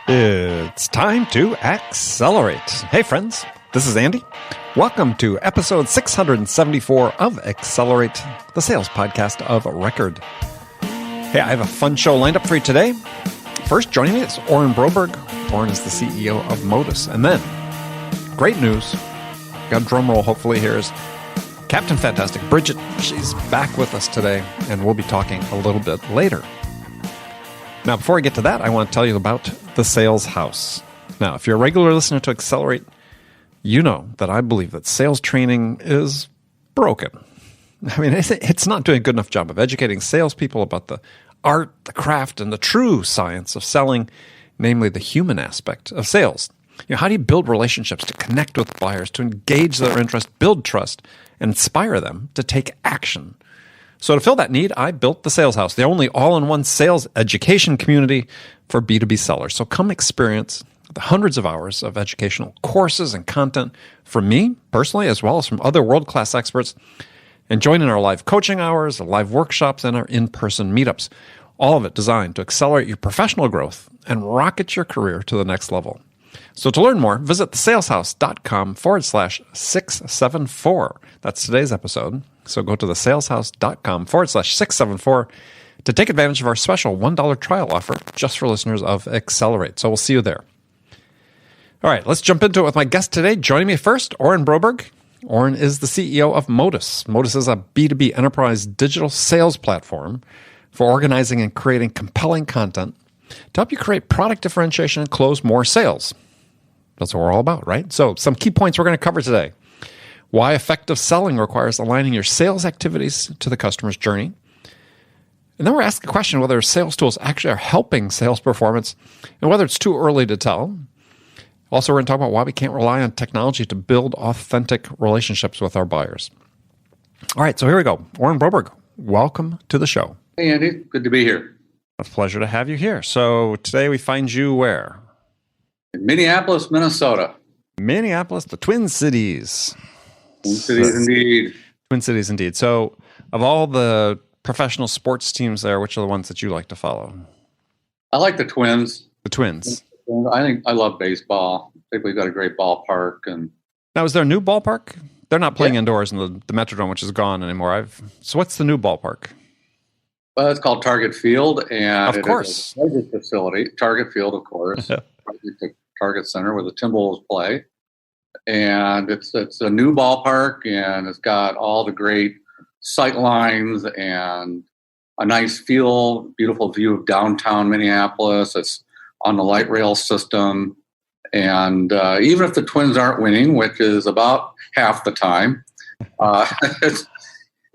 It's time to accelerate. Hey, friends, this is Andy. Welcome to episode 674 of Accelerate, the sales podcast of record. Hey, I have a fun show lined up for you today. First, joining me is Orrin Broberg. Orrin is the CEO of Modus. And then, great news, got a drum roll hopefully here, is Captain Fantastic Bridget. She's back with us today, and we'll be talking a little bit later. Now, before I get to that, I want to tell you about the Sales House. Now, if you're a regular listener to Accelerate, you know that I believe that sales training is broken. I mean, it's not doing a good enough job of educating salespeople about the art, the craft, and the true science of selling, namely the human aspect of sales. You know, how do you build relationships to connect with buyers, to engage their interest, build trust, and inspire them to take action? So to fill that need, I built the Sales House, the only all-in-one sales education community for B2B sellers. So come experience the hundreds of hours of educational courses and content from me personally, as well as from other world-class experts, and join in our live coaching hours, our live workshops, and our in-person meetups. All of it designed to accelerate your professional growth and rocket your career to the next level. So to learn more, visit thesaleshouse.com/674. That's today's episode. So go to thesaleshouse.com/674 to take advantage of our special $1 trial offer just for listeners of Accelerate. So we'll see you there. All right, let's jump into it with my guest today. Joining me first, Orrin Broberg. Orrin is the CEO of Modus. Modus is a B2B enterprise digital sales platform for organizing and creating compelling content to help you create product differentiation and close more sales. That's what we're all about, right? So some key points we're going to cover today. Why effective selling requires aligning your sales activities to the customer's journey. And then we're asking the question whether sales tools actually are helping sales performance and whether it's too early to tell. Also, we're going to talk about why we can't rely on technology to build authentic relationships with our buyers. All right, so here we go. Orrin Broberg, welcome to the show. Hey, Andy. Good to be here. It's a pleasure to have you here. So today we find you where? In Minneapolis, Minnesota. Minneapolis, the Twin Cities. Twin Cities, indeed. Twin Cities, indeed. So of all the professional sports teams there, which are the ones that you like to follow? I like the Twins. The Twins. I think I love baseball. I think we've got a great ballpark. And now, is there a new ballpark? They're not playing indoors in the Metrodome, which is gone anymore. So what's the new ballpark? Well, it's called Target Field, and of course, it is a Target facility. Target Field, of course, right at the Target Center where the Timberwolves play, and it's a new ballpark, and it's got all the great sight lines and a nice beautiful view of downtown Minneapolis. It's on the light rail system, and even if the Twins aren't winning, which is about half the time,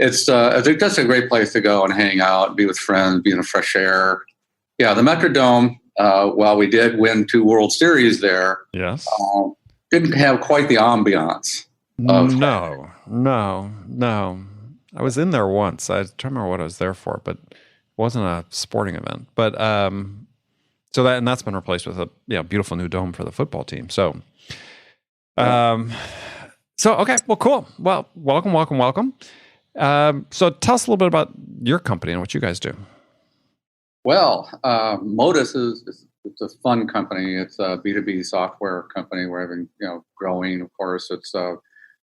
It's I think that's a great place to go and hang out, be with friends, be in the fresh air. Yeah, the Metrodome, while we did win 2 World Series there, yes, didn't have quite the ambiance. No. I was in there once. I don't remember what I was there for, but it wasn't a sporting event. But that's been replaced with a beautiful new dome for the football team. So, okay, well, cool. Well, welcome. So tell us a little bit about your company and what you guys do. Well, Modus it's a fun company. It's a B2B software company. We're having, growing, of course. It's a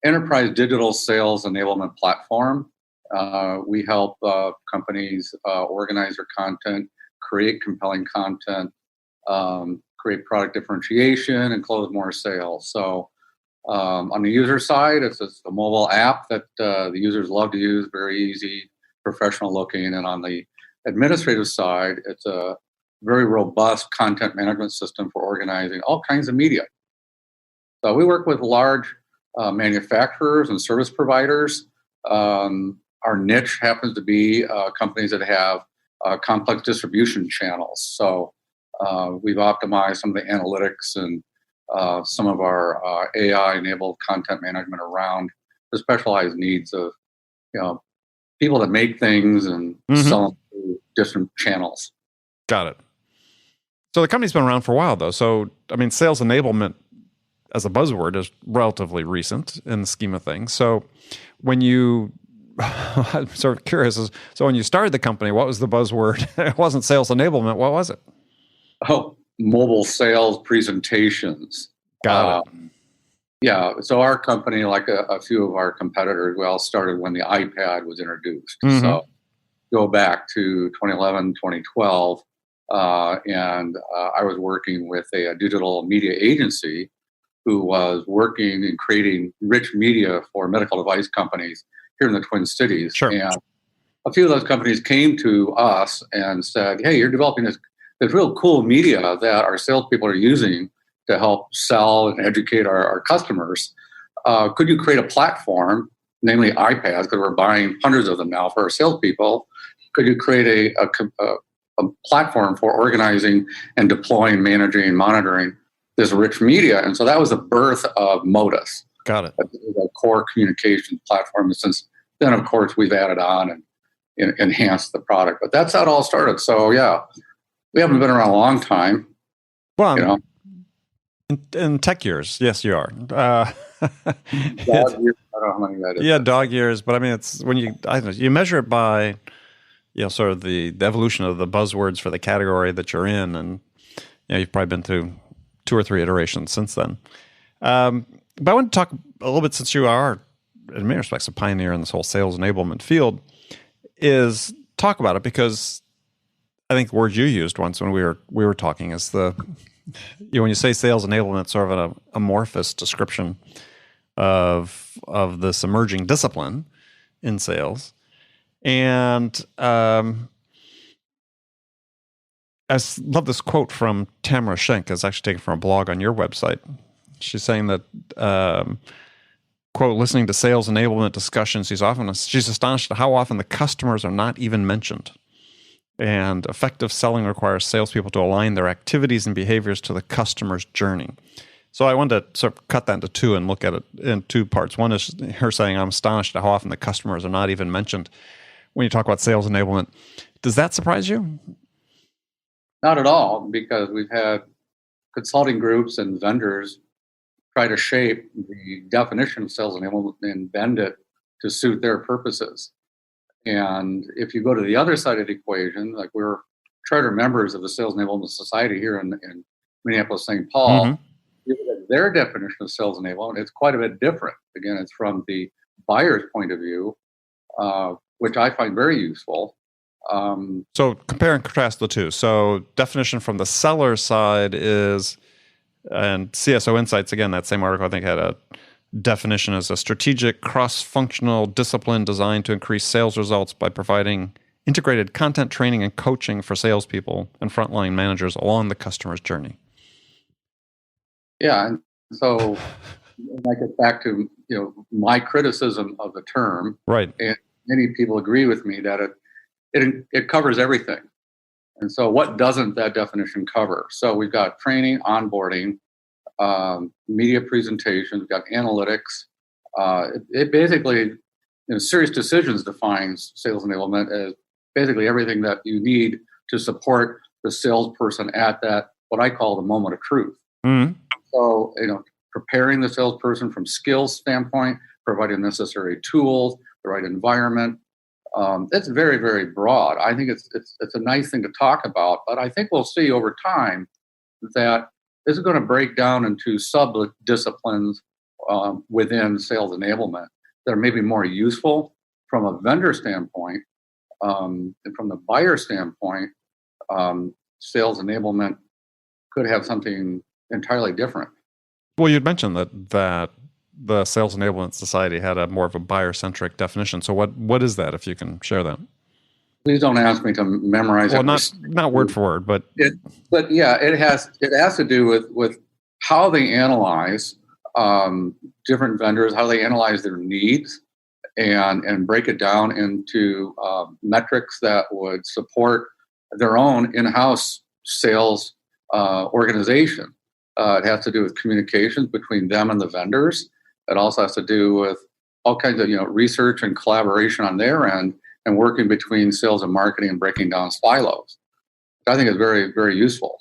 enterprise digital sales enablement platform. We help companies organize their content, create compelling content, create product differentiation, and close more sales. So on the user side, it's a mobile app that the users love to use, very easy, professional looking. And on the administrative side, it's a very robust content management system for organizing all kinds of media. So we work with large manufacturers and service providers. Our niche happens to be companies that have complex distribution channels. So we've optimized some of the analytics and some of our AI-enabled content management around the specialized needs of people that make things and sell them through different channels. Got it. So the company's been around for a while, though. So, I mean, sales enablement as a buzzword is relatively recent in the scheme of things. So when you I'm sort of curious. So when you started the company, what was the buzzword? It wasn't sales enablement. What was it? Oh, mobile sales presentations. Got it. Yeah. So our company, like a few of our competitors, we all started when the iPad was introduced. Mm-hmm. So go back to 2011, 2012, and I was working with a digital media agency who was working and creating rich media for medical device companies here in the Twin Cities. Sure. And a few of those companies came to us and said, "Hey, you're developing this real cool media that our salespeople are using to help sell and educate our customers. Could you create a platform, namely iPads, because we're buying hundreds of them now for our salespeople? Could you create a platform for organizing and deploying, managing, monitoring this rich media?" And so that was the birth of Modus. Got it. A core communication platform. And since then, of course, we've added on and enhanced the product. But that's how it all started. So, yeah, we haven't been around a long time. Well, in tech years, yes, you are. Dog years, I don't know how many that is. Yeah, dog years. But I mean, it's when you measure it by, sort of the evolution of the buzzwords for the category that you're in, and you've probably been through 2 or 3 iterations since then. But I want to talk a little bit, since you are, in many respects, a pioneer in this whole sales enablement field, is talk about it, because I think the word you used once when we were talking is when you say sales enablement, sort of an amorphous description of this emerging discipline in sales. And I love this quote from Tamara Schenk. It's actually taken from a blog on your website. She's saying that, quote, listening to sales enablement discussions, she's astonished at how often the customers are not even mentioned. And effective selling requires salespeople to align their activities and behaviors to the customer's journey. So I wanted to sort of cut that into 2 and look at it in 2 parts. One is her saying, I'm astonished at how often the customers are not even mentioned when you talk about sales enablement. Does that surprise you? Not at all, because we've had consulting groups and vendors try to shape the definition of sales enablement and bend it to suit their purposes. And if you go to the other side of the equation, like we're charter members of the Sales Enablement Society here in Minneapolis, St. Paul, Mm-hmm. you look at their definition of sales enablement, it's quite a bit different. Again, it's from the buyer's point of view, which I find very useful. So compare and contrast the 2. So definition from the seller side is, and CSO Insights, again, that same article I think had a definition as a strategic cross-functional discipline designed to increase sales results by providing integrated content training and coaching for salespeople and frontline managers along the customer's journey. Yeah, and so I get back to my criticism of the term, right? And many people agree with me that it covers everything. And so, what doesn't that definition cover? So we've got training, onboarding, media presentations, we've got analytics. It basically, serious decisions defines sales enablement as basically everything that you need to support the salesperson at that, what I call the moment of truth. Mm-hmm. So, preparing the salesperson from skills standpoint, providing necessary tools, the right environment. It's very, very broad. I think it's a nice thing to talk about, but I think we'll see over time that this is going to break down into sub-disciplines within sales enablement that are maybe more useful from a vendor standpoint, and from the buyer standpoint. Sales enablement could have something entirely different. Well, you'd mentioned that the Sales Enablement Society had a more of a buyer-centric definition. So what is that, if you can share that? Please don't ask me to memorize it. Well, not word for word, but yeah, it has to do with how they analyze different vendors, how they analyze their needs, and break it down into metrics that would support their own in-house sales organization. It has to do with communications between them and the vendors. It also has to do with all kinds of research and collaboration on their end, and working between sales and marketing and breaking down silos. I think is very, very useful.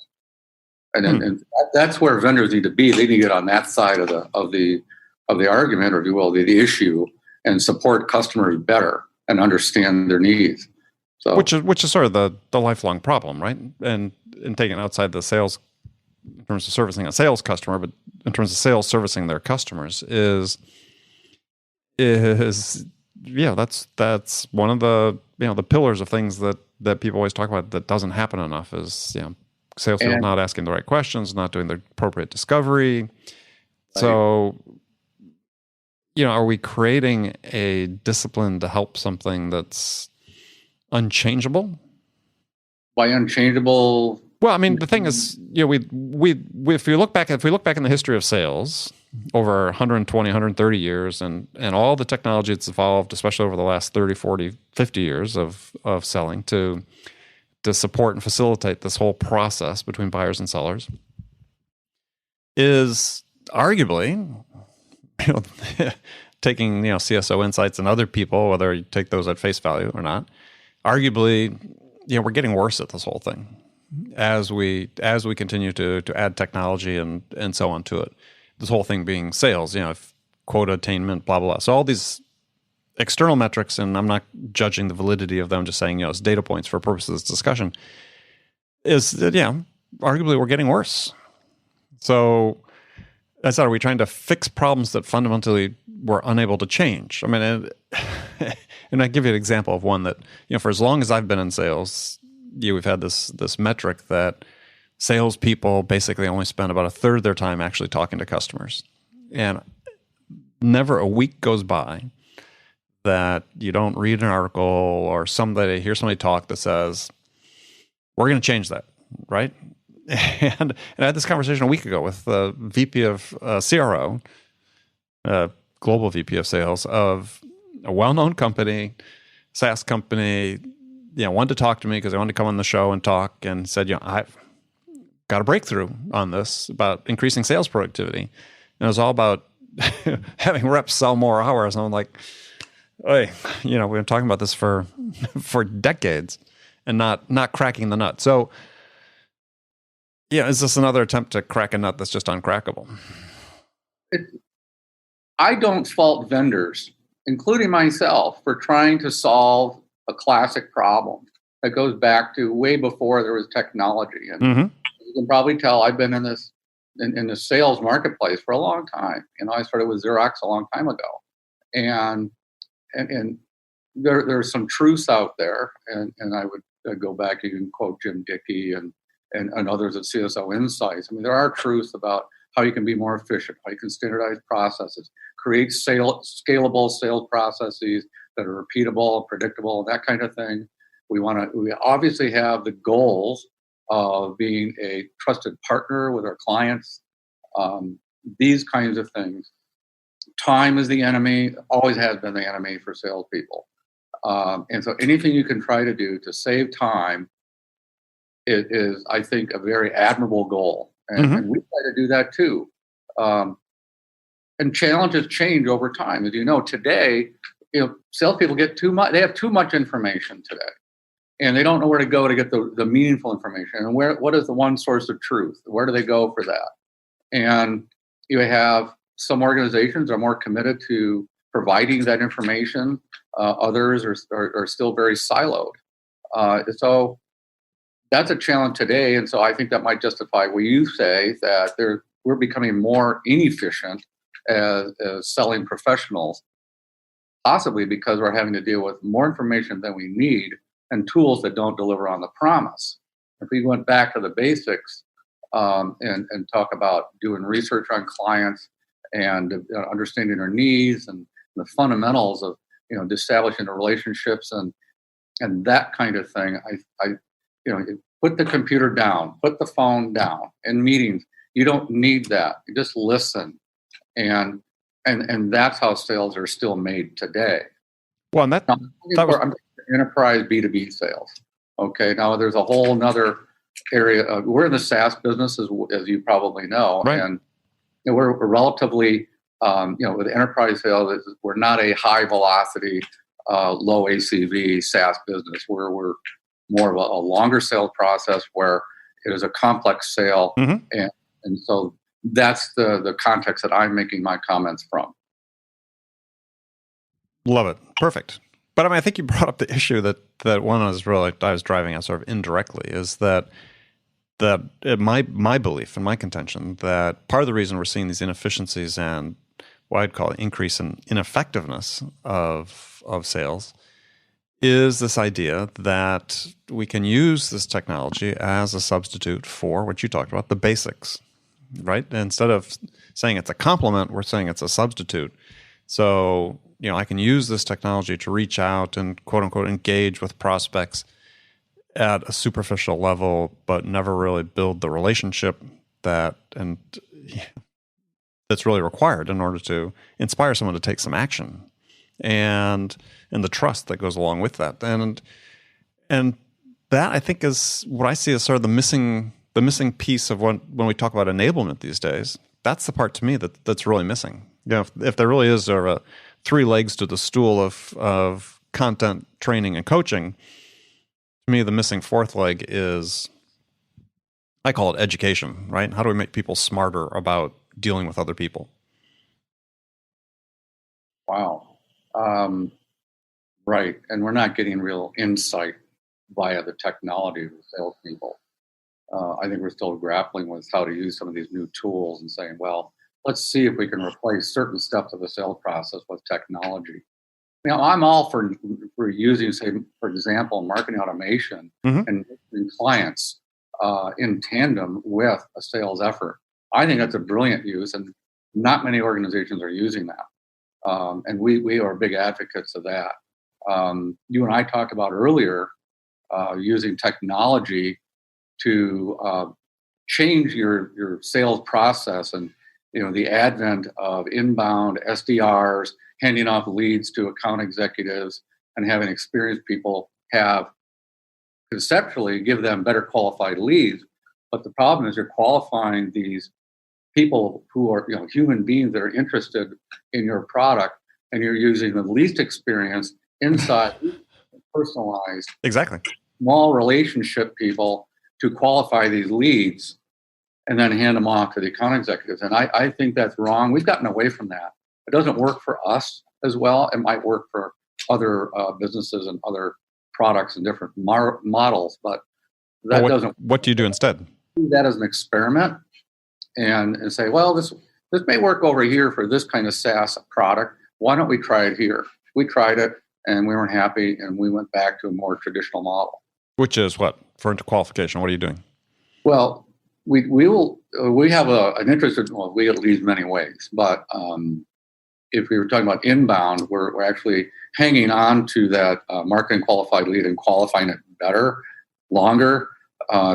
And that's where vendors need to be. They need to get on that side of the argument, or if you will, the issue, and support customers better and understand their needs. So, which is sort of the lifelong problem, right? And taking outside the sales in terms of servicing a sales customer, but in terms of sales servicing their customers is that's one of the the pillars of things that people always talk about that doesn't happen enough is salespeople not asking the right questions, not doing the appropriate discovery. Right. So are we creating a discipline to help something that's unchangeable? By unchangeable, well, I mean, the thing is, if we look back in the history of sales over 120, 130 years and all the technology that's evolved, especially over the last 30, 40, 50 years of selling to support and facilitate this whole process between buyers and sellers, is arguably taking CSO insights and other people, whether you take those at face value or not, arguably we're getting worse at this whole thing as we continue to add technology and so on to it. This whole thing being sales, quota attainment, blah, blah, blah. So all these external metrics, and I'm not judging the validity of them, just saying, it's data points for purposes of this discussion, is that, arguably we're getting worse. So that's how are we trying to fix problems that fundamentally we're unable to change? I mean, and I give you an example of one that, for as long as I've been in sales, we've had this metric that salespeople basically only spend about a third of their time actually talking to customers. And never a week goes by that you don't read an article or hear somebody talk that says, we're going to change that, right? And I had this conversation a week ago with the VP of CRO, global VP of sales of a well-known company, SaaS company, wanted to talk to me because they wanted to come on the show and talk, and said, I've got a breakthrough on this about increasing sales productivity. And it was all about having reps sell more hours. And I'm like, hey, we've been talking about this for decades and not cracking the nut. So, is this another attempt to crack a nut that's just uncrackable? I don't fault vendors, including myself, for trying to solve a classic problem that goes back to way before there was technology. And you can probably tell I've been in this in the sales marketplace for a long time. I started with Xerox a long time ago, and there's some truths out there, and I would go back. You can quote Jim Dickey and others at CSO Insights. I mean, there are truths about how you can be more efficient, how you can standardize processes, create scalable sales processes that are repeatable, predictable, that kind of thing. We obviously have the goals of being a trusted partner with our clients, these kinds of things. Time is the enemy, always has been the enemy for salespeople. And so anything you can try to do to save time is, I think, a very admirable goal. And we try to do that too. And challenges change over time. As you know, today, salespeople get too much. They have too much information today, and they don't know where to go to get the meaningful information. And what is the one source of truth? Where do they go for that? And you have some organizations are more committed to providing that information. Others are still very siloed. So that's a challenge today. And so I think that might justify what you say, that we're becoming more inefficient as selling professionals, possibly because we're having to deal with more information than we need and tools that don't deliver on the promise. If we went back to the basics and talk about doing research on clients and understanding their needs and the fundamentals of establishing the relationships and that kind of thing, I put the computer down, put the phone down. In meetings, you don't need that. You just listen, and that's how sales are still made today. Well, and I'm enterprise B2B sales. Okay, now there's a whole nother area. We're in the SaaS business, as you probably know, right. And we're relatively, with enterprise sales, we're not a high velocity, low ACV SaaS business. We're more of a longer sales process where it is a complex sale, and so that's the context that I'm making my comments from. Love it. Perfect. But I mean, I think you brought up the issue that one was really I was driving at sort of indirectly is that my belief and my contention that part of the reason we're seeing these inefficiencies and what I'd call an increase in ineffectiveness of sales is this idea that we can use this technology as a substitute for what you talked about, the basics, right? Instead of saying it's a complement, we're saying it's a substitute. So, I can use this technology to reach out and quote unquote engage with prospects at a superficial level, but never really build the relationship that's really required in order to inspire someone to take some action, and the trust that goes along with that. And that I think is what I see as sort of the missing piece of when we talk about enablement these days. That's the part to me that's really missing. If there really is sort of three legs to the stool of content, training, and coaching, to me the missing fourth leg is, I call it education, right? How do we make people smarter about dealing with other people? Wow. Right. And we're not getting real insight via the technology of the salespeople. I think we're still grappling with how to use some of these new tools and saying, well, let's see if we can replace certain steps of the sales process with technology. I'm all for using, say, for example, marketing automation and clients in tandem with a sales effort. I think that's a brilliant use, and not many organizations are using that. And we are big advocates of that. You and I talked about earlier using technology to change your sales process, and the advent of inbound SDRs handing off leads to account executives and having experienced people have conceptually give them better qualified leads. But the problem is you're qualifying these people who are human beings that are interested in your product, and you're using the least experienced inside personalized small relationship people to qualify these leads and then hand them off to the account executives. And I think that's wrong. We've gotten away from that. It doesn't work for us as well. It might work for other businesses and other products and different models, but that doesn't. What do you do instead? Do that as an experiment and say, well, this may work over here for this kind of SaaS product. Why don't we try it here? We tried it and we weren't happy, and we went back to a more traditional model. Which is what? For qualification, what are you doing? Well, we have an interest in, well, we get leads many ways, but if we were talking about inbound, we're actually hanging on to that marketing qualified lead and qualifying it better, longer,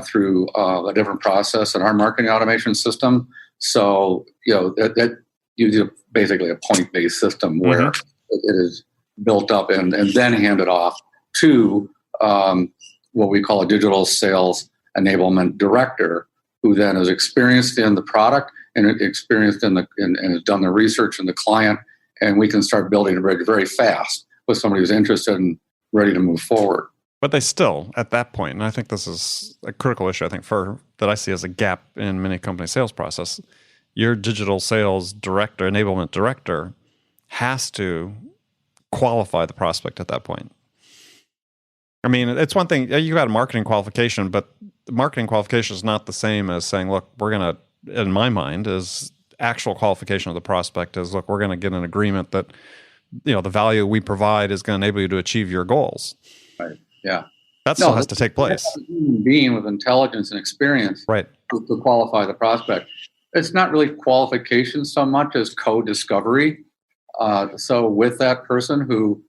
through a different process in our marketing automation system. So, that uses basically a point-based system where it is built up and then handed off to what we call a digital sales enablement director, who then is experienced in the product and experienced and has done the research in the client, and we can start building a bridge very fast with somebody who's interested and ready to move forward. But they still, at that point, and I think this is a critical issue, I think, that I see as a gap in many company sales process, your digital sales director, enablement director, has to qualify the prospect at that point. I mean, it's one thing, you got a marketing qualification, but the marketing qualification is not the same as saying, look, we're going to, in my mind, is actual qualification of the prospect is, look, we're going to get an agreement that, the value we provide is going to enable you to achieve your goals. Right. Yeah. That still has to take place. A human being with intelligence and experience, right, to qualify the prospect. It's not really qualification so much as co-discovery. So with that person who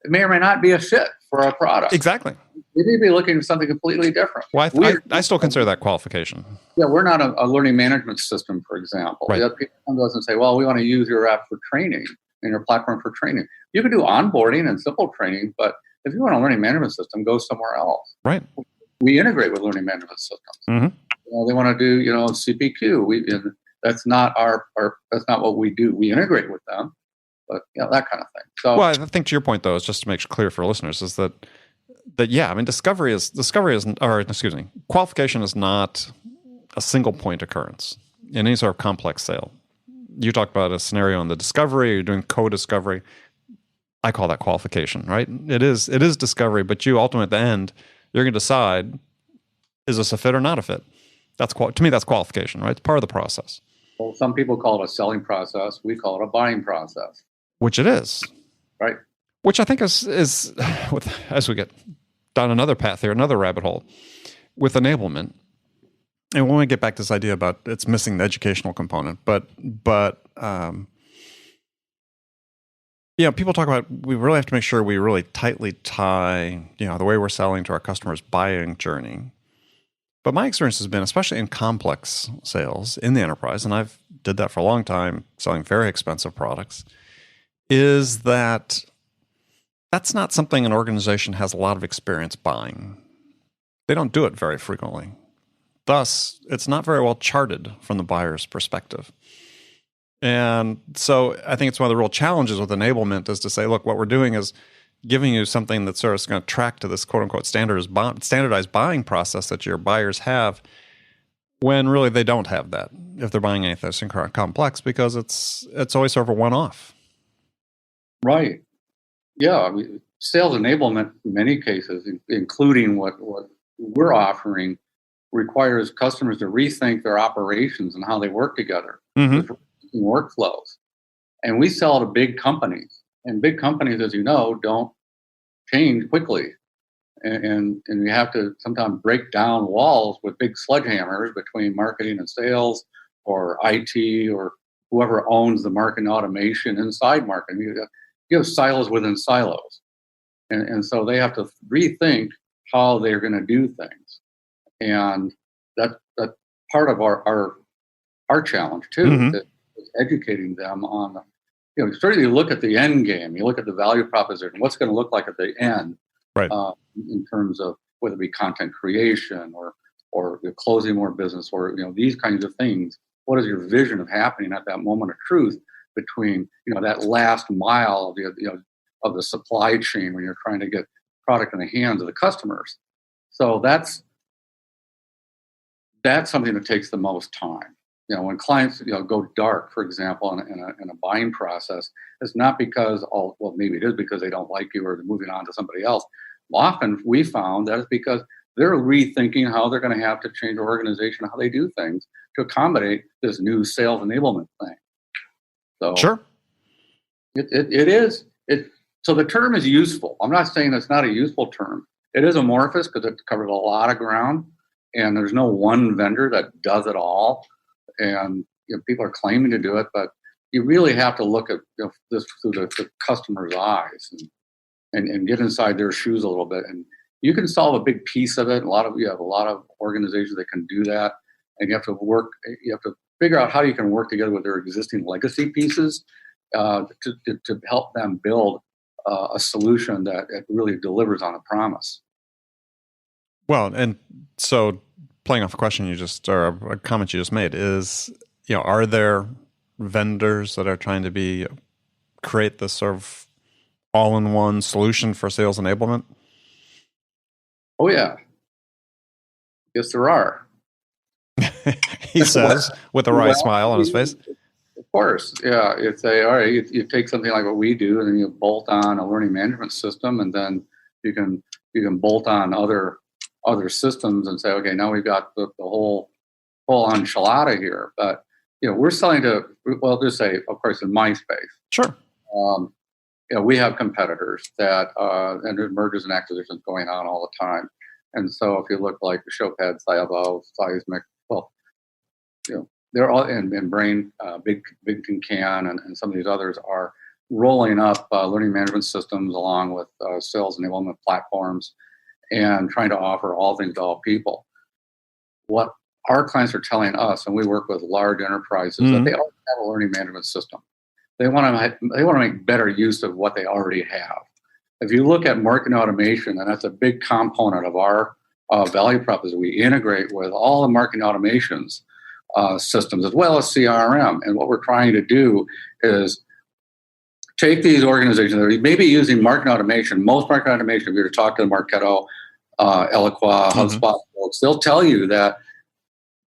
may or may not be a fit for our product. Exactly. We may be looking for something completely different. Well, I still consider that qualification. Yeah, we're not a learning management system, for example. Right. People come to us and say, well, we want to use your app for training and your platform for training. You can do onboarding and simple training, but if you want a learning management system, go somewhere else. Right. We integrate with learning management systems. Mm-hmm. They want to do, CPQ. That's not that's not what we do. We integrate with them, but that kind of thing. So, well, I think to your point though, is just to make clear for listeners is that yeah, I mean, qualification is not a single point occurrence in any sort of complex sale. You talked about a scenario in the discovery, you're doing co-discovery. I call that qualification, right? It is discovery, but you ultimately at the end, you're going to decide, is this a fit or not a fit? To me, that's qualification, right? It's part of the process. Well, some people call it a selling process. We call it a buying process. Which it is. Right. Which I think is as we get down another path here, another rabbit hole with enablement. And when we get back to this idea about it's missing the educational component, but people talk about we really have to make sure we really tightly tie, the way we're selling to our customers' buying journey. But my experience has been, especially in complex sales in the enterprise, and I've did that for a long time, selling very expensive products, is that that's not something an organization has a lot of experience buying. They don't do it very frequently. Thus, it's not very well charted from the buyer's perspective. And so I think it's one of the real challenges with enablement is to say, look, what we're doing is giving you something that's sort of going to track to this quote-unquote standardized buying process that your buyers have, when really they don't have that if they're buying anything that's complex, because it's always sort of a one-off. Right. Yeah. I mean, sales enablement in many cases, including what we're offering, requires customers to rethink their operations and how they work together, workflows. And we sell to big companies. And big companies, as you know, don't change quickly. And you have to sometimes break down walls with big sledgehammers between marketing and sales or IT or whoever owns the marketing automation inside marketing. You have silos within silos. And so they have to rethink how they're going to do things. And that's part of our challenge, too, is educating them on certainly you look at the end game, you look at the value proposition, what's going to look like at the end, right? In terms of whether it be content creation or closing more business or these kinds of things. What is your vision of happening at that moment of truth between that last mile of the supply chain when you're trying to get product in the hands of the customers? So that's something that takes the most time. When clients go dark, for example, in a buying process, it's not because maybe it is because they don't like you or they're moving on to somebody else. Often we found that it's because they're rethinking how they're going to have to change their organization, how they do things to accommodate this new sales enablement thing. So sure, it is. So the term is useful. I'm not saying it's not a useful term. It is amorphous because it covers a lot of ground, and there's no one vendor that does it all. And people are claiming to do it, but you really have to look at this through the customer's eyes and get inside their shoes a little bit. And you can solve a big piece of it. You have a lot of organizations that can do that, and you have to figure out how you can work together with their existing legacy pieces to help them build a solution that it really delivers on a promise. Well, and so playing off a question or a comment you just made is, are there vendors that are trying to create this sort of all-in-one solution for sales enablement? Oh yeah, yes there are. He says with a wry smile on his face. Of course, yeah. It's all right. You take something like what we do, and then you bolt on a learning management system, and then you can bolt on other systems and say, okay, now we've got the whole enchilada here. But we're selling to, just say, of course, in my space. Sure. We have competitors that and there's mergers and acquisitions going on all the time. And so if you look like Showpad, Cyabo, Seismic, they're all in Brain, Big Can, and some of these others are rolling up learning management systems along with sales enablement platforms and trying to offer all things to all people. What our clients are telling us, and we work with large enterprises, that they already have a learning management system. They want to make better use of what they already have. If you look at marketing automation, and that's a big component of our value proposition, we integrate with all the marketing automations systems as well as CRM. And what we're trying to do is take these organizations that are maybe using marketing automation. Most marketing automation, if you were to talk to the Marketo, Eloqua, HubSpot folks, they'll tell you that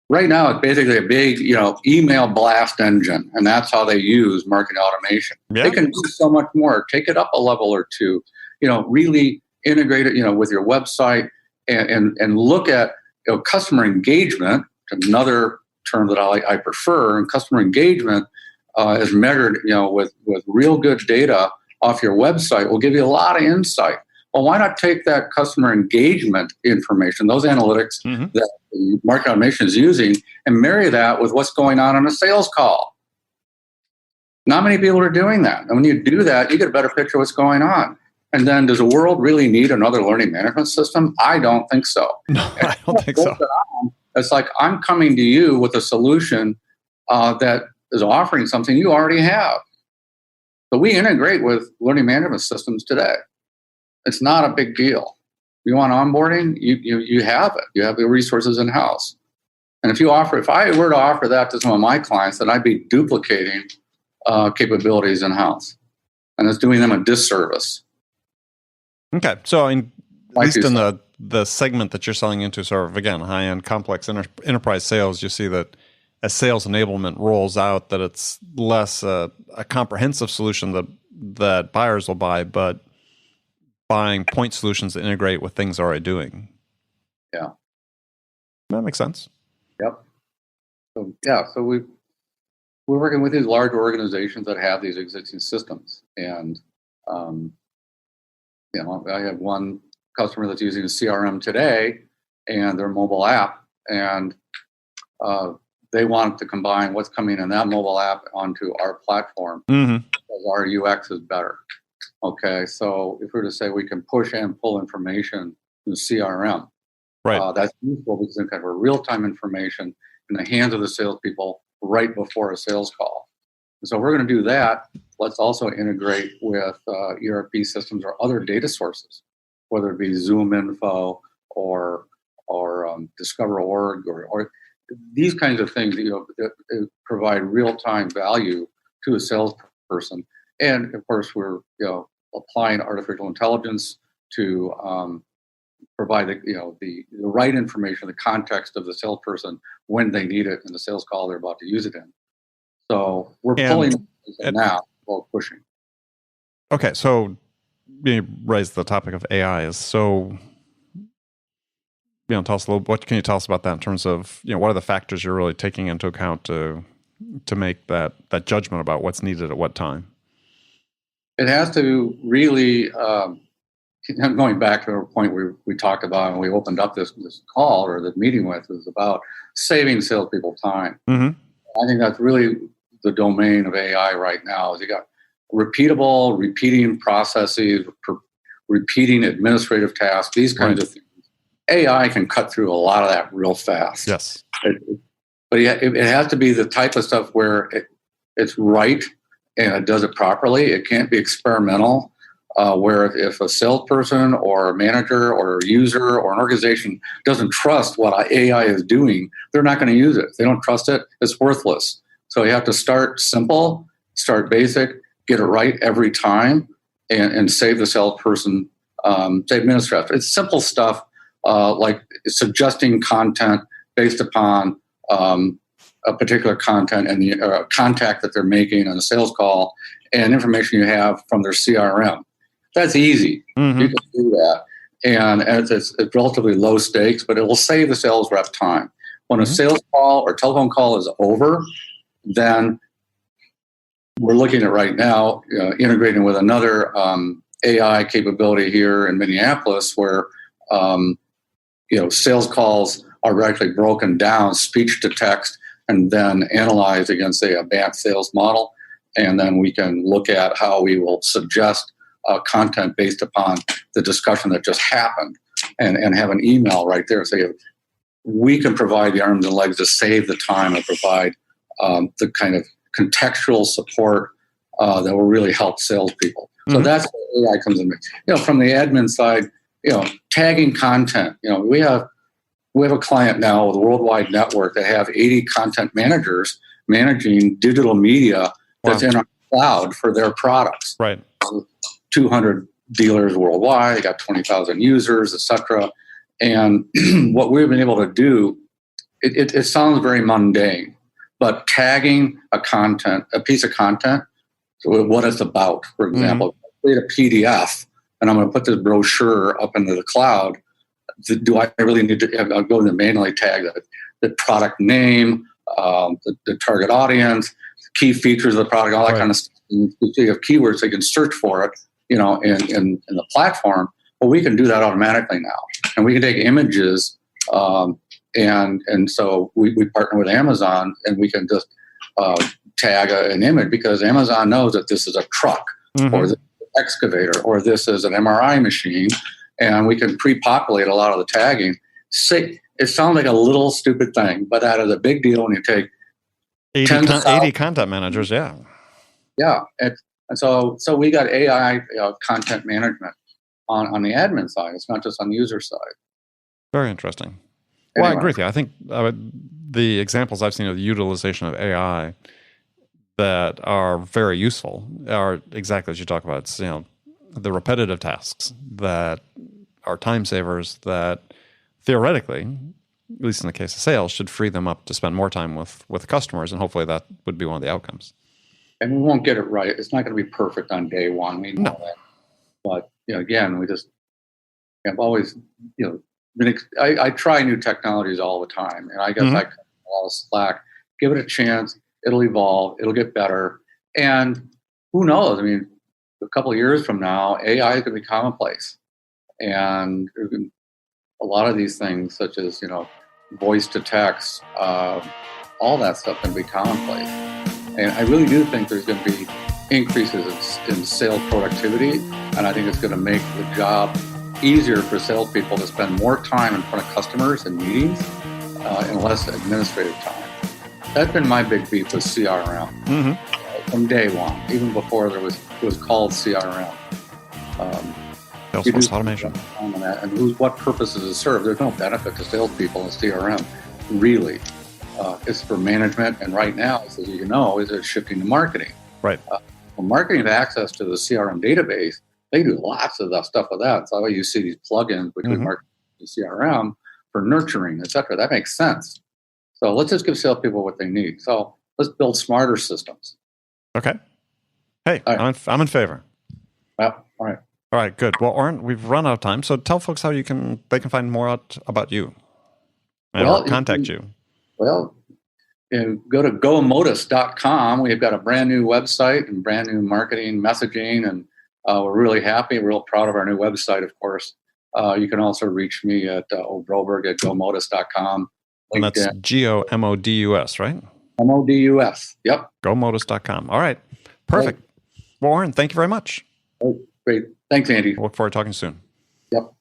right now it's basically a big, email blast engine, and that's how they use marketing automation. Yeah. They can do so much more. Take it up a level or two. Really integrate it, with your website, and look at customer engagement. Another term that I prefer, and customer engagement is measured, with real good data off your website will give you a lot of insight. Well, why not take that customer engagement information, those analytics that market automation is using, and marry that with what's going on in a sales call? Not many people are doing that. And when you do that, you get a better picture of what's going on. And then, does the world really need another learning management system? I don't think so. No, I don't think so. It's like I'm coming to you with a solution that is offering something you already have. But we integrate with learning management systems today. It's not a big deal. You want onboarding? You have it. You have the resources in house. And if I were to offer that to some of my clients, then I'd be duplicating capabilities in house, and it's doing them a disservice. Okay, so at least in the segment that you're selling into, sort of again high-end, complex enterprise sales, you see that as sales enablement rolls out, that it's less a comprehensive solution that buyers will buy, but buying point solutions that integrate with things they're already doing. Yeah. That makes sense. Yep. So we're working with these large organizations that have these existing systems. And, I have one customer that's using a CRM today and their mobile app, and they want to combine what's coming in that mobile app onto our platform because our UX is better. Okay, so if we were to say we can push and pull information in the CRM, right, that's useful because it's kind of a real-time information in the hands of the salespeople right before a sales call. And so we're going to do that. Let's also integrate with ERP systems or other data sources, whether it be Zoom Info or Discover.org or these kinds of things that provide real-time value to a salesperson. And of course, we're applying artificial intelligence to provide the right information, the context of the salesperson when they need it in the sales call they're about to use it in. So we're pulling now while pushing. Okay, so you raised the topic of AI. So tell us a little. What can you tell us about that in terms of what are the factors you're really taking into account to make that judgment about what's needed at what time? It has to really, going back to a point we talked about and we opened up this call or the meeting with, was about saving salespeople time. I think that's really the domain of AI right now. Is you got repeating processes, repeating administrative tasks, these kinds of things. AI can cut through a lot of that real fast. Yes. But it has to be the type of stuff where it's right and it does it properly. It can't be experimental, where if a salesperson or a manager or a user or an organization doesn't trust what AI is doing, they're not going to use it. If they don't trust it, it's worthless. So you have to start simple, start basic, get it right every time, and save the salesperson, save administrative. It's simple stuff like suggesting content based upon a particular content and the contact that they're making on a sales call and information you have from their CRM. That's easy. You can do that. And it's relatively low stakes, but it will save the sales rep time. When a sales call or telephone call is over, then we're looking at right now integrating with another AI capability here in Minneapolis where sales calls are actually broken down, speech to text, and then analyzed against a advanced sales model. And then we can look at how we will suggest content based upon the discussion that just happened and have an email right there. So we can provide the arms and legs to save the time and provide the kind of contextual support that will really help salespeople. So that's where AI comes in. From the admin side, tagging content. We have a client now with a worldwide network that have 80 content managers managing digital media that's in our cloud for their products. Right. 200 dealers worldwide. They got 20,000 users, etc. And what we've been able to do it sounds very mundane, but tagging a piece of content, so what it's about, for example, create a PDF, and I'm going to put this brochure up into the cloud. Do I really need to? I'll go and manually tag the product name, the target audience, key features of the product, all that kind of stuff. You have keywords so you can search for it, in the platform. Well, we can do that automatically now, and we can take images, and so we partner with Amazon, and we can just tag an image because Amazon knows that this is a truck or this is an excavator or this is an MRI machine, and we can pre-populate a lot of the tagging. It sounds like a little stupid thing, but that is a big deal when you take 80 content managers, yeah. Yeah, and so we got AI content management on the admin side. It's not just on the user side. Very interesting. Well, I agree with you. I think the examples I've seen of the utilization of AI that are very useful are exactly as you talk about. It's, the repetitive tasks that are time savers that theoretically, at least in the case of sales, should free them up to spend more time with customers, and hopefully that would be one of the outcomes. And we won't get it right. It's not going to be perfect on day one. We know that. But again, we just have always I try new technologies all the time, and I guess I cut a lot of slack. Give it a chance. It'll evolve. It'll get better. And who knows? I mean, a couple of years from now, AI is going to be commonplace. And a lot of these things, such as, voice to text, all that stuff can be commonplace. And I really do think there's going to be increases in sales productivity. And I think it's going to make the job easier for salespeople to spend more time in front of customers and meetings and less administrative time. That's been my big beef with CRM from day one, even before it was called CRM. Salesforce automation. And what purpose does it serve? There's no benefit to salespeople in CRM, really. It's for management, and right now, as you know, is shifting to marketing. Right. When marketing has access to the CRM database, they do lots of that stuff with that. So you see these plugins between marketing and CRM for nurturing, et cetera. That makes sense. So let's just give salespeople what they need. So let's build smarter systems. Okay. Hey, right. I'm in favor. Well, all right. All right, good. Well, Orrin, we've run out of time, so tell folks how they can find more out about you and contact you. Well, go to gomodus.com. We've got a brand new website and brand new marketing messaging, and we're really happy, real proud of our new website, of course. You can also reach me at Broberg at gomodus.com. And that's GOMODUS, right? MODUS, yep. Gomodus.com. All right, perfect. Right. Well, Orrin, thank you very much. Oh, great. Thanks, Andy. I look forward to talking soon. Yep.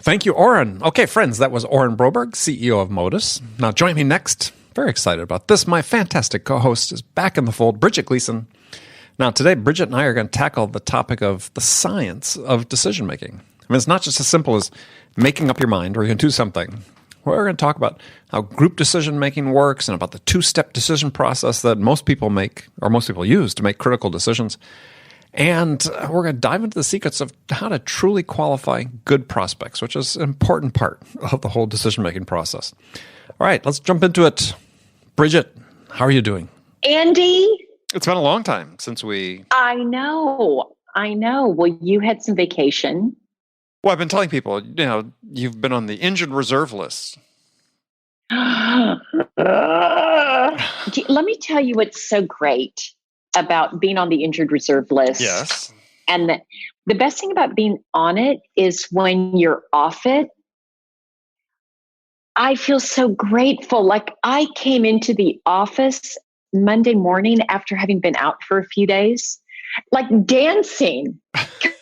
Thank you, Orrin. Okay, friends, that was Orrin Broberg, CEO of Modus. Now, join me next. Very excited about this. My fantastic co-host is back in the fold, Bridget Gleason. Now, today, Bridget and I are going to tackle the topic of the science of decision-making. I mean, it's not just as simple as making up your mind or you can do something. We're going to talk about how group decision-making works and about the two-step decision process that most people make, or most people use to make critical decisions. And we're going to dive into the secrets of how to truly qualify good prospects, which is an important part of the whole decision-making process. All right, let's jump into it. Bridget, how are you doing? Andy? It's been a long time since we... I know. Well, you had some vacation. Well, I've been telling people, you've been on the injured reserve list. Let me tell you what's so great about being on the injured reserve list. Yes. And the best thing about being on it is when you're off it, I feel so grateful. Like I came into the office Monday morning after having been out for a few days, like dancing,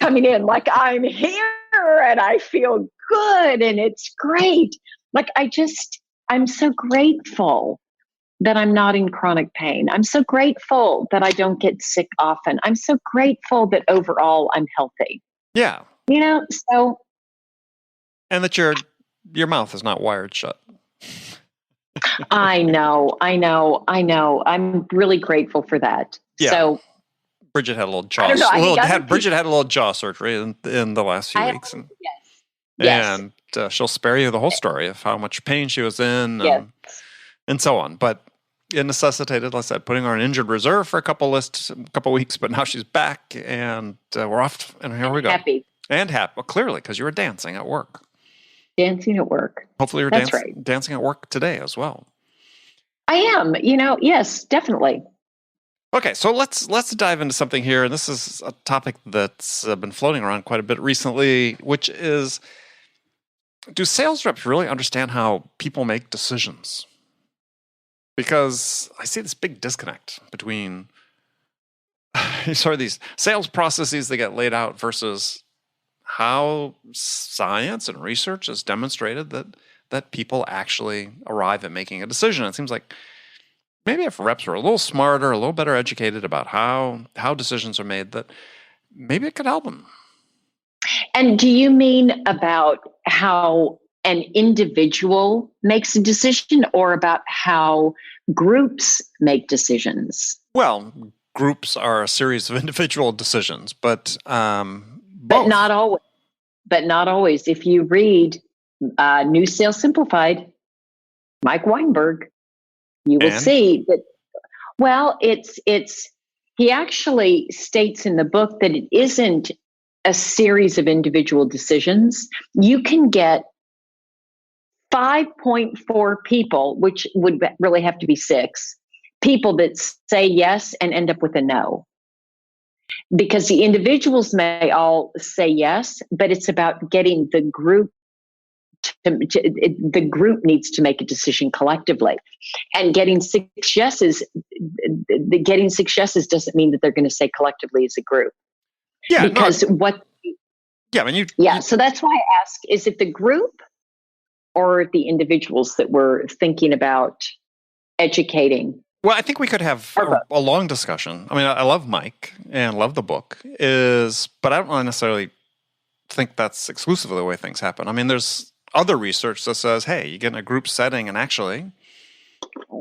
coming in, like I'm here and I feel good and it's great. Like I'm so grateful that I'm not in chronic pain. I'm so grateful that I don't get sick often. I'm so grateful that overall I'm healthy. Yeah. So. And that your mouth is not wired shut. I know. I'm really grateful for that. Yeah. So Bridget had a little jaw. Bridget had a little jaw surgery in the last few weeks. Yes. Yes. And she'll spare you the whole story of how much pain she was in Yes. and so on. But it necessitated, like I said, putting her on injured reserve for a couple weeks, but now she's back and we're off, and here we go. Happy. And happy, well, clearly, because you were dancing at work. Dancing at work. Hopefully you're dancing at work today as well. I am, yes, definitely. Okay, so let's dive into something here. And this is a topic that's been floating around quite a bit recently, which is, do sales reps really understand how people make decisions? Because I see this big disconnect between sort of these sales processes that get laid out versus how science and research has demonstrated that people actually arrive at making a decision. It seems like maybe if reps were a little smarter, a little better educated about how decisions are made, that maybe it could help them. And do you mean about how an individual makes a decision, or about how groups make decisions? Well, groups are a series of individual decisions, but But not always. But not always. If you read New Sales Simplified, Mike Weinberg, you will see that. Well, he actually states in the book that it isn't a series of individual decisions. You can get 5.4 people, which would really have to be 6 people, that say yes and end up with a no. Because the individuals may all say yes, but it's about getting the group. The group needs to make a decision collectively, and getting 6 yeses. Getting 6 yeses doesn't mean that they're going to say collectively as a group. Yeah, because what? Yeah, I mean, So that's why I ask: is it the group or the individuals that we're thinking about educating? Well, I think we could have a long discussion. I mean, I love Mike and love the book, but I don't really necessarily think that's exclusively the way things happen. I mean, there's other research that says, hey, you get in a group setting, and actually,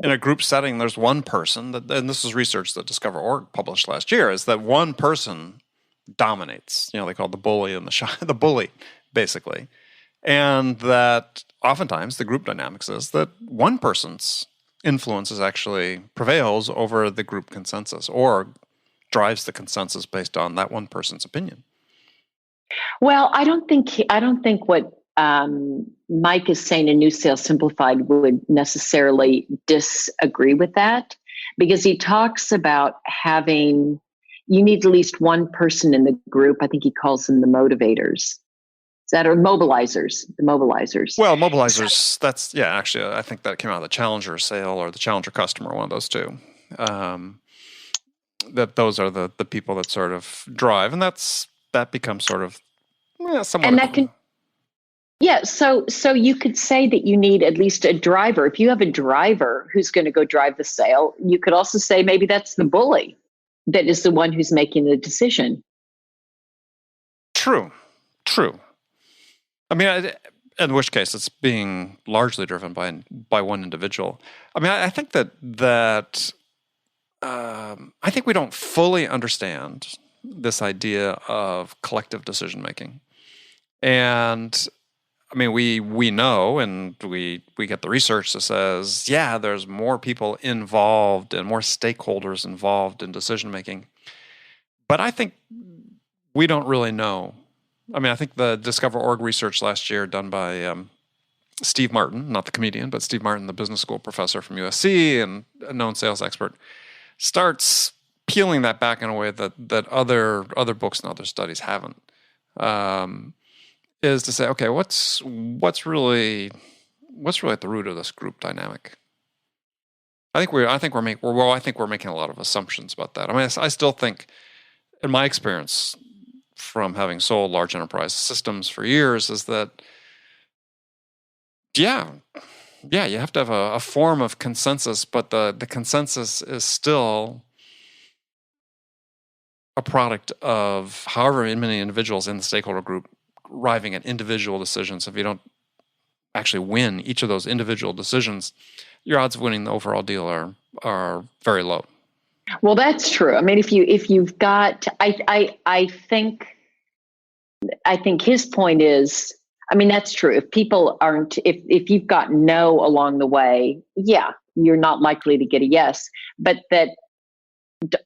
in a group setting, there's one person, and this is research that Discover.org published last year, is that one person dominates. They call it the bully and the bully, basically. And that oftentimes the group dynamics is that one person's influence actually prevails over the group consensus, or drives the consensus based on that one person's opinion. Well, I don't think what Mike is saying in New Sales Simplified would necessarily disagree with that, because he talks about you need at least one person in the group. I think he calls them the motivators. That are mobilizers, the mobilizers. Well, mobilizers, actually, I think that came out of the Challenger sale or the Challenger customer, one of those two. That those are the people that sort of drive, and that becomes sort of somewhat. And that can, so you could say that you need at least a driver. If you have a driver who's going to go drive the sale, you could also say maybe that's the bully that is the one who's making the decision. True. I mean, in which case it's being largely driven by one individual. I mean, I think that I think we don't fully understand this idea of collective decision making, and I mean, we know, and we get the research that says, yeah, there's more people involved and more stakeholders involved in decision making, but I think we don't really know. I mean, I think the Discover.org research last year done by Steve Martin, not the comedian, but Steve Martin, the business school professor from USC and a known sales expert, starts peeling that back in a way that other books and other studies haven't. Is to say, okay, what's really at the root of this group dynamic? I think we're making a lot of assumptions about that. I mean, I still think, in my experience, from having sold large enterprise systems for years, is that, you have to have a form of consensus, but the consensus is still a product of however many individuals in the stakeholder group arriving at individual decisions. If you don't actually win each of those individual decisions, your odds of winning the overall deal are very low. Well, that's true. I mean, if you've got, I think his point is, I mean, that's true. If people aren't, if you've got no along the way, yeah, you're not likely to get a yes. But that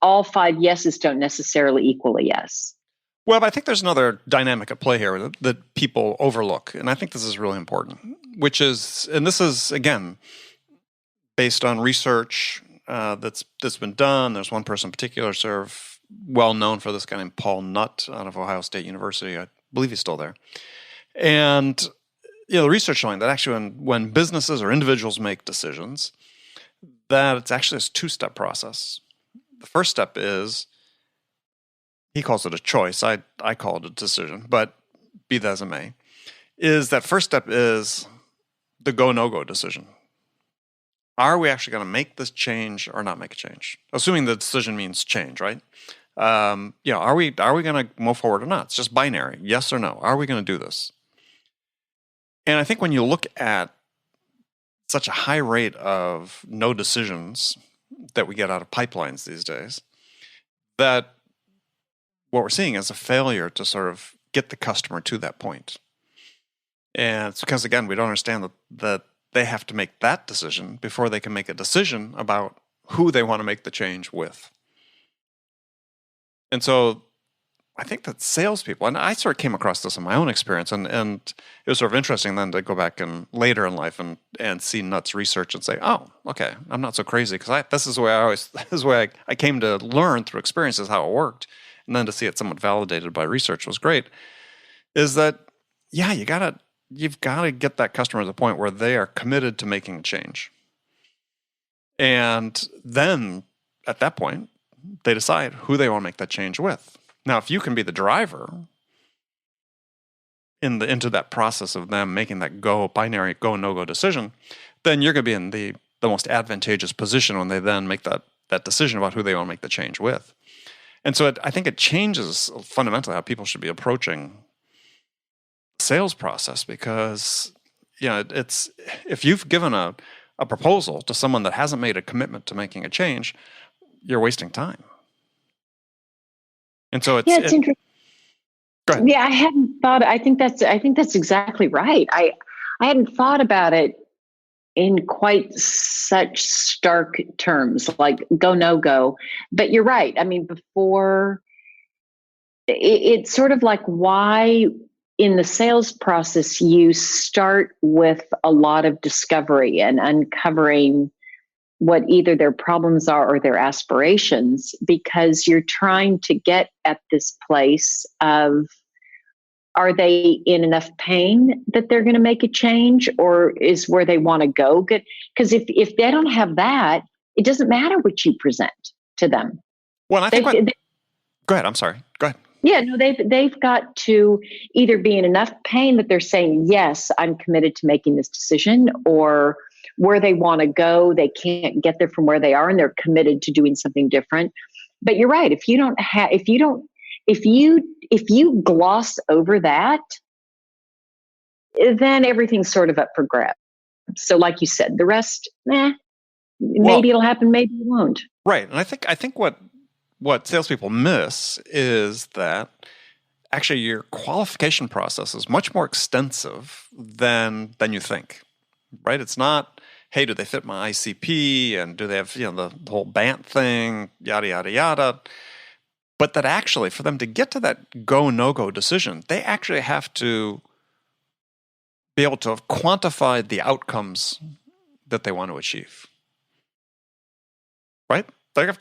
all 5 yeses don't necessarily equal a yes. Well, I think there's another dynamic at play here that people overlook, and I think this is really important, which is, and this is, again, based on research that's been done. There's one person in particular, sort of well known for this, guy named Paul Nutt out of Ohio State University. I believe he's still there. And the research showing that actually when businesses or individuals make decisions, that it's actually this 2-step process. The first step is, he calls it a choice. I call it a decision, but be that as it may, is that first step is the go, no-go decision. Are we actually going to make this change or not make a change? Assuming the decision means change, right? Are we going to move forward or not? It's just binary, yes or no. Are we going to do this? And I think when you look at such a high rate of no decisions that we get out of pipelines these days, that what we're seeing is a failure to sort of get the customer to that point. And it's because, again, we don't understand that they have to make that decision before they can make a decision about who they want to make the change with. And so I think that salespeople, and I sort of came across this in my own experience, and it was sort of interesting then to go back and later in life and see Nutt's research and say, oh, okay, I'm not so crazy, because this is the way I came to learn through experiences how it worked, and then to see it somewhat validated by research was great. Is that, yeah, you've got to get that customer to the point where they are committed to making a change, and then at that point they decide who they want to make that change with. Now, if you can be the driver into that process of them making that binary go, no-go decision, then you're going to be in the most advantageous position when they then make that decision about who they want to make the change with. And so I think it changes fundamentally how people should be approaching the sales process, because it's, if you've given a proposal to someone that hasn't made a commitment to making a change, you're wasting time. And so it's interesting. Go ahead. Yeah, I hadn't thought. I think that's exactly right. I hadn't thought about it in quite such stark terms, like go, no go. But you're right. I mean, before it's sort of like why in the sales process you start with a lot of discovery and uncovering what either their problems are or their aspirations, because you're trying to get at this place of, are they in enough pain that they're going to make a change, or is where they want to go good? Because if they don't have that, it doesn't matter what you present to them. Well, I think go ahead. I'm sorry. Go ahead. Yeah, no, they've got to either be in enough pain that they're saying, yes, I'm committed to making this decision, or where they want to go, they can't get there from where they are, and they're committed to doing something different. But you're right. If you gloss over that, then everything's sort of up for grabs. So like you said, the rest, maybe it'll happen, maybe it won't. Right. And I think what salespeople miss is that actually your qualification process is much more extensive than you think. Right? It's not, hey, do they fit my ICP, and do they have the whole BANT thing, yada yada yada. But that actually, for them to get to that go no go decision, they actually have to be able to have quantified the outcomes that they want to achieve. Right? They have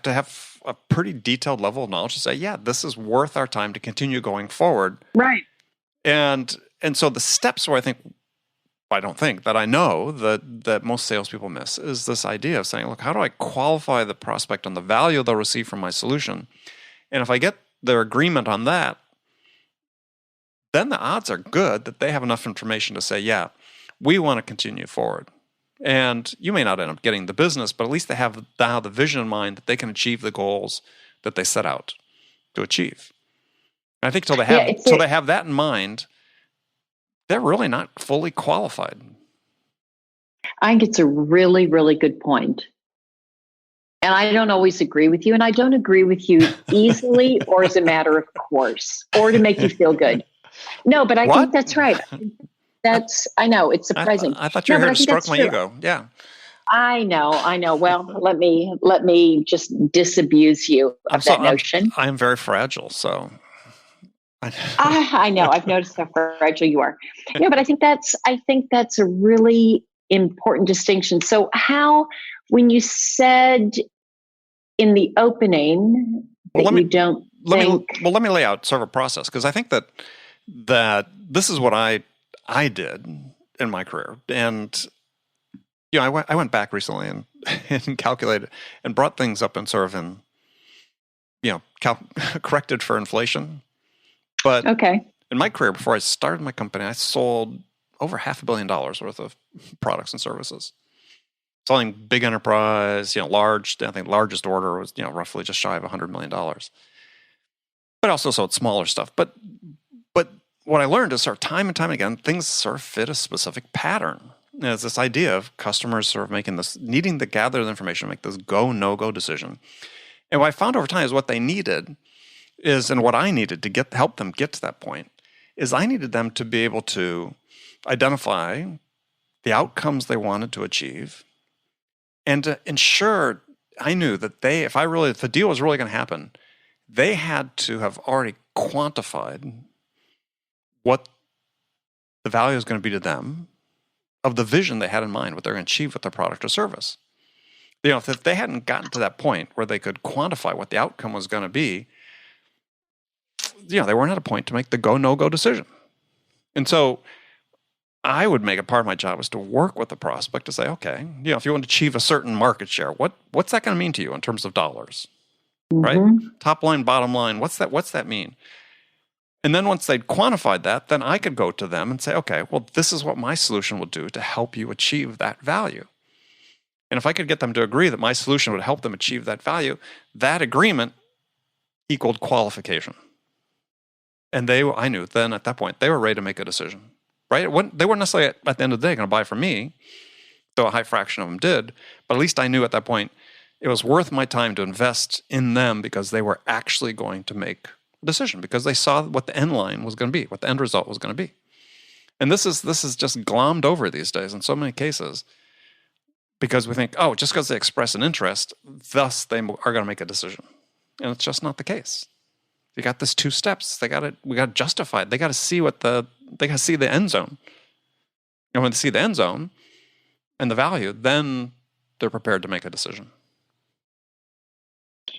to have a pretty detailed level of knowledge to say, yeah, this is worth our time to continue going forward. Right. And so the steps where I know that most salespeople miss is this idea of saying, look, how do I qualify the prospect on the value they'll receive from my solution? And if I get their agreement on that, then the odds are good that they have enough information to say, yeah, we want to continue forward. And you may not end up getting the business, but at least they have now the vision in mind that they can achieve the goals that they set out to achieve. And I think till they have that in mind, they're really not fully qualified. I think it's a really, really good point. And I don't always agree with you, and I don't agree with you easily or as a matter of course, or to make you feel good. No, but I What? think that's right. I know, it's surprising. I thought you were here to stroke my ego. Yeah. I know. Well, let me just disabuse you of that notion. I am very fragile, so. I know. I've noticed how fragile you are. Yeah, but I think that's a really important distinction. So when you said in the opening that let me lay out sort of a process, because I think that this is what I did in my career. And I went back recently and calculated and brought things up and sort of corrected for inflation. But in my career, before I started my company, I sold over $500 million worth of products and services. Selling big enterprise, large. I think largest order was roughly just shy of $100 million. But I also sold smaller stuff. But what I learned is sort of time and time again, things sort of fit a specific pattern. There's this idea of customers sort of needing to gather the information, make this go, no-go decision. And what I found over time is what they needed and what I needed to help them get to that point is I needed them to be able to identify the outcomes they wanted to achieve and to ensure I knew that if the deal was really going to happen, they had to have already quantified what the value is going to be to them of the vision they had in mind, what they're going to achieve with their product or service. If they hadn't gotten to that point where they could quantify what the outcome was going to be, they weren't at a point to make the go, no-go decision. And so I would make it part of my job was to work with the prospect to say, okay, if you want to achieve a certain market share, what's that going to mean to you in terms of dollars, right? Top line, bottom line, what's that mean? And then once they'd quantified that, then I could go to them and say, okay, well, this is what my solution will do to help you achieve that value. And if I could get them to agree that my solution would help them achieve that value, that agreement equaled qualification. And I knew then at that point, they were ready to make a decision, right? They weren't necessarily at the end of the day going to buy from me, though a high fraction of them did. But at least I knew at that point it was worth my time to invest in them because they were actually going to make a decision because they saw what the end line was going to be, what the end result was going to be. And this is just glommed over these days in so many cases because we think, oh, just because they express an interest, thus they are going to make a decision. And it's just not the case. You got this 2 steps. We got to justify it. They got to see the end zone. And when they see the end zone and the value, then they're prepared to make a decision.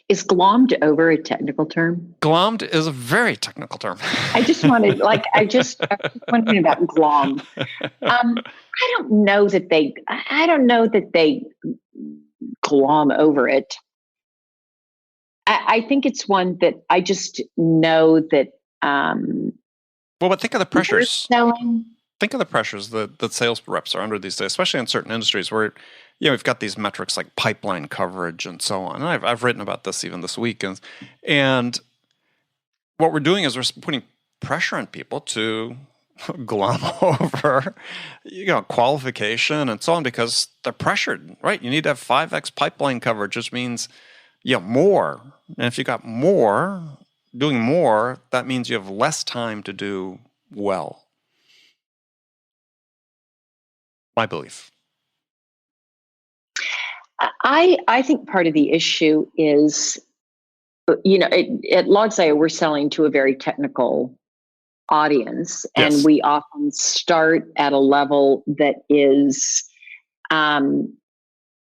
Is glommed over a technical term? Glommed is a very technical term. I was wondering about glom. I don't know that they glom over it. I think it's one that I just know that. But think of the pressures. Think of the pressures that sales reps are under these days, especially in certain industries where we've got these metrics like pipeline coverage and so on. And I've written about this even this week. And what we're doing is we're putting pressure on people to glom over, qualification and so on because they're pressured, right? You need to have 5x pipeline coverage, which means more. And if you got doing more, that means you have less time to do well. My belief. I think part of the issue is, at LogScale, we're selling to a very technical audience, yes. And we often start at a level that is,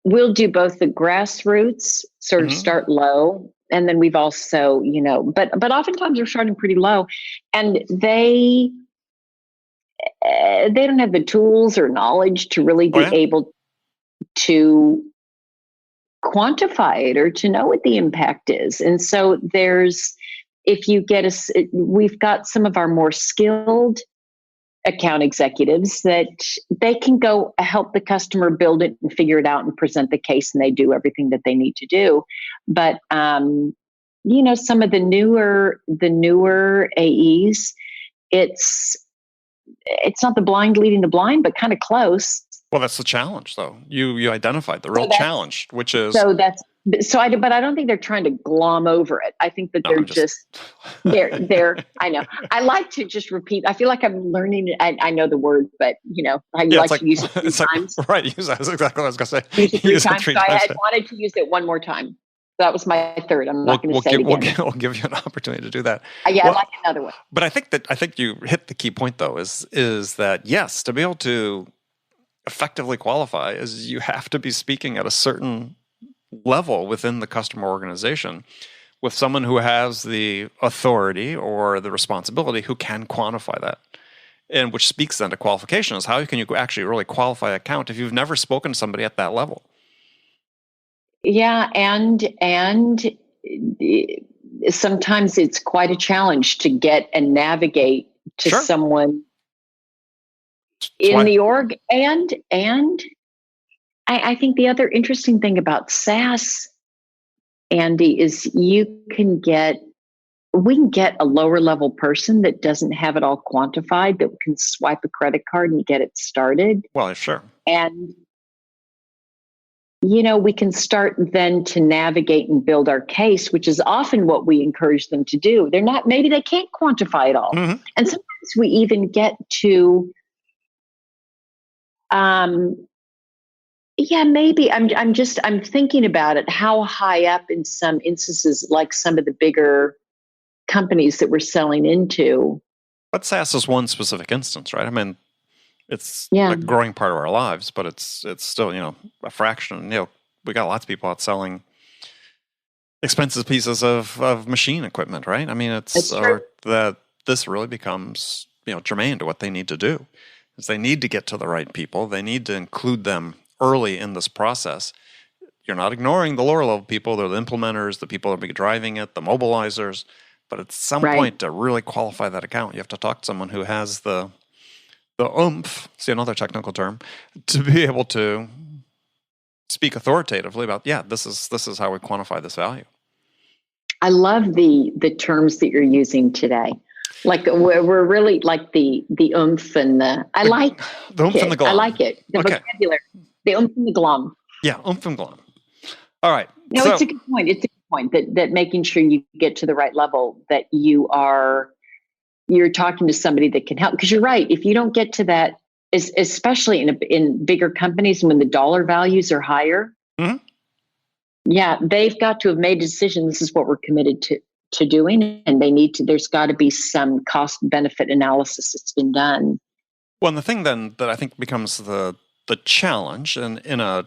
we'll do both the grassroots, sort of start low, and then we've also, but oftentimes we're starting pretty low, and they don't have the tools or knowledge to really be able to quantify it or to know what the impact is. And so we've got some of our more skilled account executives that they can go help the customer build it and figure it out and present the case, and they do everything that they need to do. But, some of the newer AEs, it's not the blind leading the blind, but kind of close. Well, that's the challenge, though. You identified the real challenge, which is But I don't think they're trying to glom over it. I think that they're I know. I like to just repeat. I feel like I'm learning it. I know the word, but I like to use it 3 times. Right. Use that. That's exactly what I was going to say. Use it 3 times. So I had wanted to use it one more time. That was my third. I'm not going to say it again. We'll give you an opportunity to do that. I'd like another one. But I think you hit the key point, though, is that, yes, to be able to effectively qualify is you have to be speaking at a certain level within the customer organization with someone who has the authority or the responsibility who can quantify that. And which speaks then to qualification is how can you actually really qualify an account if you've never spoken to somebody at that level? Yeah, and sometimes it's quite a challenge to get and navigate to someone in the org. And I think the other interesting thing about SaaS, Andy, is we can get a lower level person that doesn't have it all quantified, that can swipe a credit card and get it started. Well, sure. And we can start then to navigate and build our case, which is often what we encourage them to do. Maybe they can't quantify it all. Mm-hmm. And sometimes we even get to, maybe I'm thinking about it, how high up in some instances, like some of the bigger companies that we're selling into. But SaaS is one specific instance, right? I mean, it's a growing part of our lives, but it's still, a fraction. We got lots of people out selling expensive pieces of machine equipment, right? I mean, that this really becomes, germane to what they need to do. Is they need to get to the right people. They need to include them early in this process. You're not ignoring the lower level people. They're the implementers, the people that are driving it, the mobilizers. But at some point to really qualify that account, you have to talk to someone who has the oomph, see another technical term, to be able to speak authoritatively about, this is how we quantify this value. I love the terms that you're using today. Like we're really like the oomph and the oomph and the glom. I like it. The vocabulary, the oomph and the glom. Yeah, oomph and glom. All right. No, it's a good point. It's a good point that making sure you get to the right level, that you're talking to somebody that can help. Because you're right. If you don't get to that, especially in bigger companies when the dollar values are higher, mm-hmm. They've got to have made a decision. This is what we're committed to doing, and there's got to be some cost benefit analysis that's been done. Well, and the thing then that I think becomes the challenge, and in a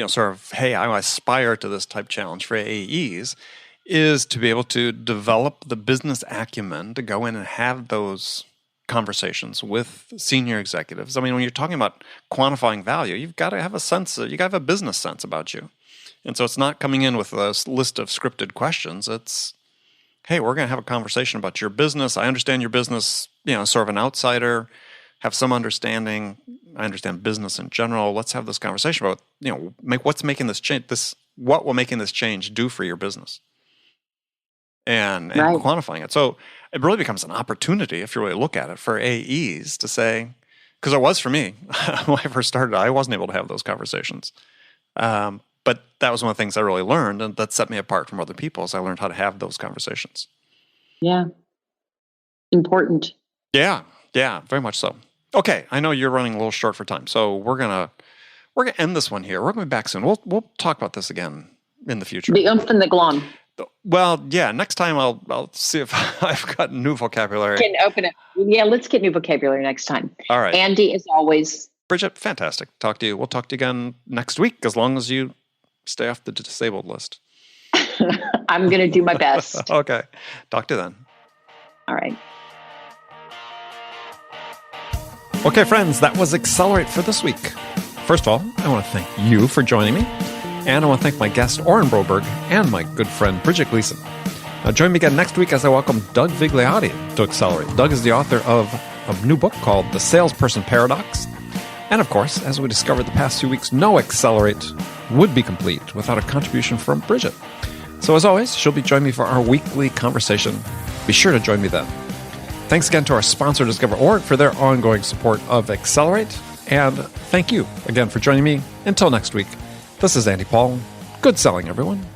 sort of, hey, I aspire to this type challenge for AEs, is to be able to develop the business acumen to go in and have those conversations with senior executives. I mean, when you're talking about quantifying value, you've got to have you got to have a business sense about you. And so it's not coming in with a list of scripted questions. It's, hey, we're going to have a conversation about your business. I understand your business, sort of an outsider, have some understanding. I understand business in general. Let's have this conversation about, what's making this change, what will making this change do for your business? And quantifying it. So it really becomes an opportunity, if you really look at it, for AEs to say, because it was for me when I first started, I wasn't able to have those conversations. But that was one of the things I really learned, and that set me apart from other people, is I learned how to have those conversations. Yeah. Important. Yeah, very much so. Okay, I know you're running a little short for time, so we're gonna end this one here. We're gonna be back soon. We'll talk about this again in the future. The oomph and the glom. Well, next time I'll see if I've got new vocabulary. Can open it. Yeah, let's get new vocabulary next time. All right. Andy, as always. Bridget, fantastic. Talk to you. We'll talk to you again next week, as long as you stay off the disabled list. I'm going to do my best. Okay. Talk to you then. All right. Okay, friends, that was Accelerate for this week. First of all, I want to thank you for joining me. And I want to thank my guest, Orrin Broberg, and my good friend, Bridget Gleason. Now, join me again next week as I welcome Doug Vigliotti to Accelerate. Doug is the author of a new book called The Salesperson Paradox. And of course, as we discovered the past few weeks, no Accelerate would be complete without a contribution from Bridget. So as always, she'll be joining me for our weekly conversation. Be sure to join me then. Thanks again to our sponsor, Discover Org, for their ongoing support of Accelerate. And thank you again for joining me. Until next week, this is Andy Paul. Good selling, everyone.